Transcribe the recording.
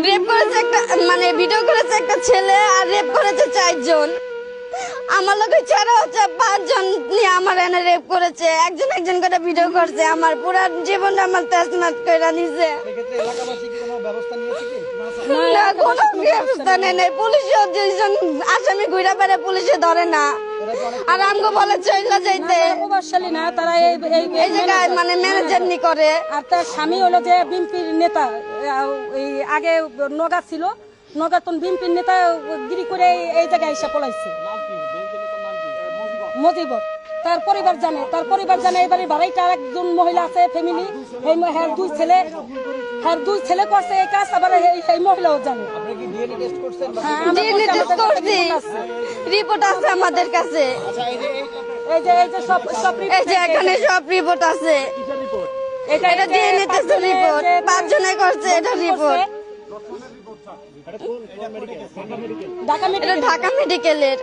Rape করেছে একটা, মানে ভিডিও করেছে একটা ছেলে, আর রেপ করেছে 4 জন। আমার লোকে ছাড়া হচ্ছে 5 জন নিয়ে আমার এনে রেপ করেছে। একজন একজন করে ভিডিও করছে। আমার পুরো জীবন আমার তেজনাট করে নিছে। না, কোনো ব্যবস্থা নেই নাই। পুলিশও 2 জন আসামি ঘুরে বেড়ে পুলিশে ধরে না, আর আমগো বলে চইলা যাইতে। প্রভাবশালী না তারা এই জায়গায় মানে ম্যানেজার নি করে। আর তার স্বামী হলো যে বিএনপির নেতা, এই আগে নগা ছিল, নগাতন বিএনপির নেতা গিরি করে এই জায়গায় এসে পলাইছে। মজিবর তার পরিবার জানে এবারে বাড়িটা একজন মহিলা আছে ফ্যামিলি, এই হ্যাঁ 2 ছেলে করছে এই কাজ, আবার এই মহিলাও জানে। ডিএনএ টেস্ট করছি, রিপোর্ট আছে আমাদের কাছে। এই যে সব এই যে এখানে সব রিপোর্ট আছে। এটা ডিএনএ টেস্টের রিপোর্ট, 5 জনে করছে এটা রিপোর্ট। ঢাকা এটা ঢাকা মেডিকেলের।